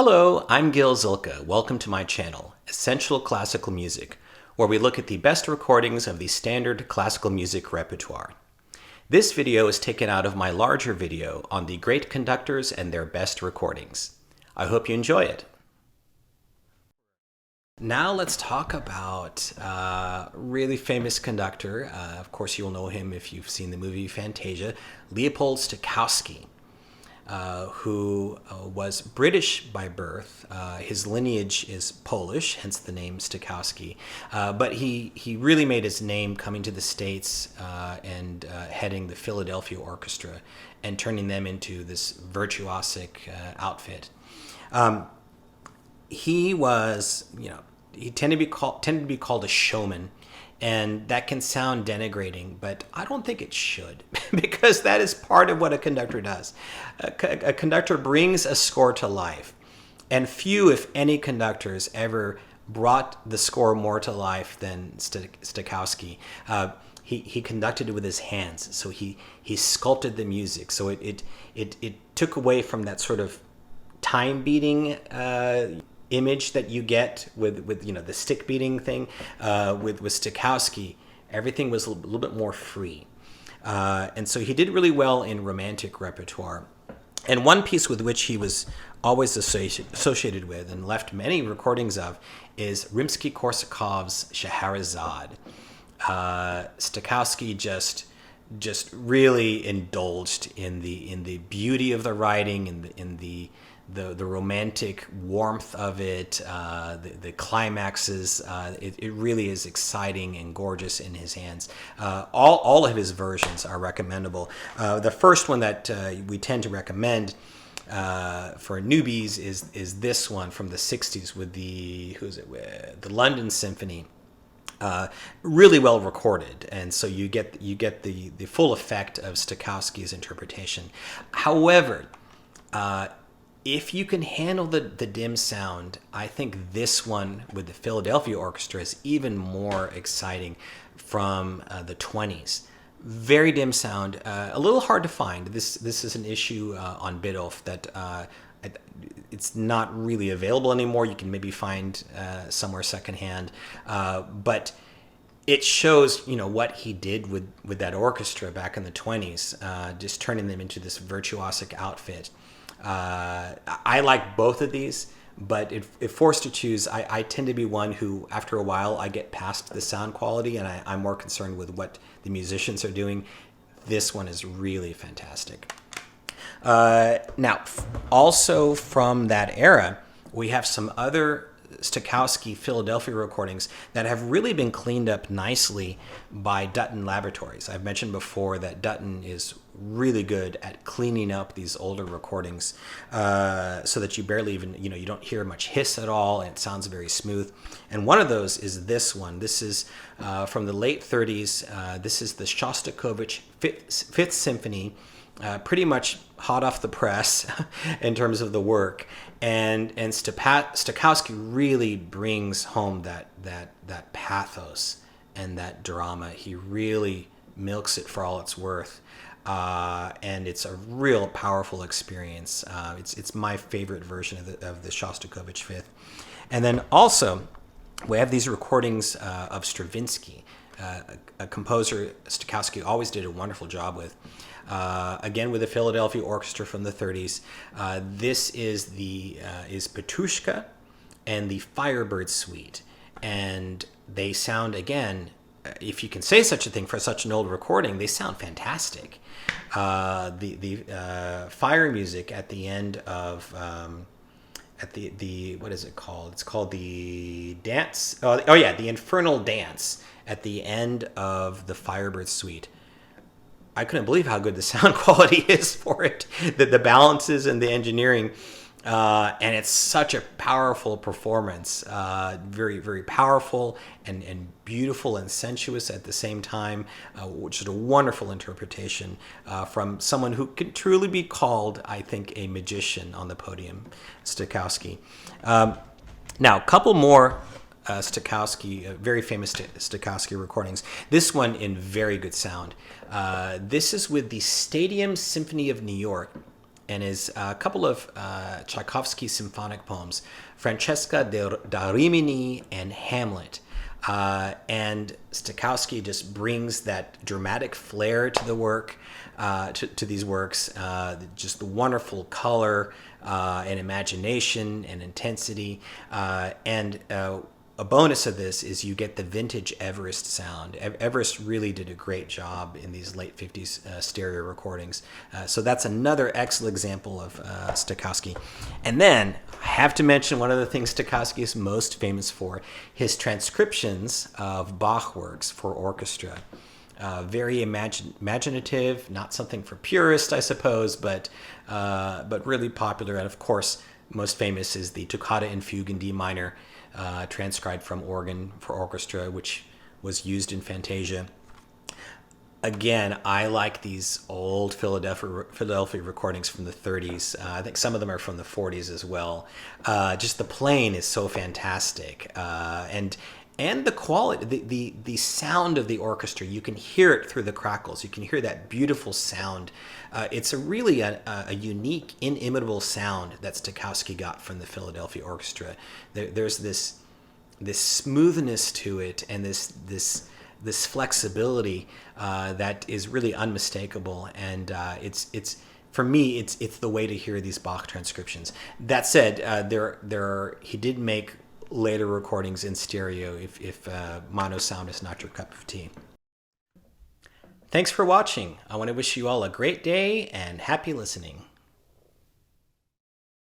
Hello, I'm Gil Zilkha. Welcome to my channel, Essential Classical Music, where we look at the best recordings of the standard classical music repertoire. This video is taken out of my larger video on the great conductors and their best recordings. I hope you enjoy it. Now let's talk about a really famous conductor. Of course, you'll know him if you've seen the movie Fantasia, Leopold Stokowski. Who was British by birth. His lineage is Polish, hence the name Stokowski. But he really made his name coming to the States and heading the Philadelphia Orchestra and turning them into this virtuosic outfit. He was, he tended to be called a showman. And that can sound denigrating, but I don't think it should, because that is part of what a conductor does. A conductor brings a score to life, and few, if any, conductors ever brought the score more to life than Stokowski. He conducted it with his hands, so he sculpted the music, so it took away from that sort of time beating image that you get with the stick beating thing. With Stokowski, everything was a little bit more free, and so he did really well in romantic repertoire. And one piece with which he was always associated with and left many recordings of is Rimsky-Korsakov's Scheherazade. Stokowski just really indulged in the beauty of the writing, in the romantic warmth of it, the climaxes. It really is exciting and gorgeous in his hands. All of his versions are recommendable. The first one that we tend to recommend for newbies is this one from the 60s with the London Symphony. Really well recorded, and so you get the full effect of Stokowski's interpretation. However, if you can handle the dim sound, I think this one with the Philadelphia Orchestra is even more exciting, from the 20s. Very dim sound, a little hard to find. This is an issue on Biddulph that it's not really available anymore. You can maybe find somewhere secondhand, but it shows what he did with that orchestra back in the 20s, just turning them into this virtuosic outfit. I like both of these, but if forced to choose, I tend to be one who, after a while, I get past the sound quality and I'm more concerned with what the musicians are doing. This one is really fantastic. Now, also from that era, we have some other Stokowski Philadelphia recordings that have really been cleaned up nicely by Dutton Laboratories. I've mentioned before that Dutton is really good at cleaning up these older recordings so that you barely even, you don't hear much hiss at all, and it sounds very smooth. And one of those is this one. This is from the late 30s. This is the Shostakovich Fifth Symphony. Pretty much hot off the press in terms of the work, and Stokowski really brings home that pathos and that drama. He really milks it for all it's worth, and it's a real powerful experience. It's my favorite version of the Shostakovich Fifth. And then also we have these recordings of Stravinsky, a composer Stokowski always did a wonderful job with. Again, with the Philadelphia Orchestra from the 30s. This is Petrushka and the Firebird Suite. And they sound, again, if you can say such a thing for such an old recording, they sound fantastic. The fire music at the end of... what is it called? It's called the dance. The Infernal Dance at the end of the Firebird Suite. I couldn't believe how good the sound quality is for it, the balances and the engineering, and it's such a powerful performance, very, very powerful and beautiful and sensuous at the same time, which is a wonderful interpretation from someone who can truly be called, I think, a magician on the podium, Stokowski. Now, a couple more Stokowski, very famous Stokowski recordings. This one in very good sound. This is with the Stadium Symphony of New York. and is a couple of Tchaikovsky symphonic poems, Francesca da Rimini and Hamlet. And Stokowski just brings that dramatic flair to the work, to these works, just the wonderful color and imagination and intensity. And a bonus of this is you get the vintage Everest sound. Everest really did a great job in these late 50s stereo recordings. So that's another excellent example of Stokowski. And then I have to mention one of the things Stokowski is most famous for, his transcriptions of Bach works for orchestra. Very imaginative, not something for purists, I suppose, but really popular. And of course, most famous is the Toccata and Fugue in D minor, transcribed from organ for orchestra, which was used in Fantasia. Again, I like these old Philadelphia recordings from the 30s. I think some of them are from the 40s as well. Just the playing is so fantastic, and the quality, the sound of the orchestra. You can hear it through the crackles. You can hear that beautiful sound. It's really a unique, inimitable sound that Stokowski got from the Philadelphia Orchestra. There's this smoothness to it, and this flexibility that is really unmistakable. And it's for me, it's the way to hear these Bach transcriptions. That said, he did make later recordings in stereo if mono sound is not your cup of tea. Thanks for watching. I want to wish you all a great day and happy listening.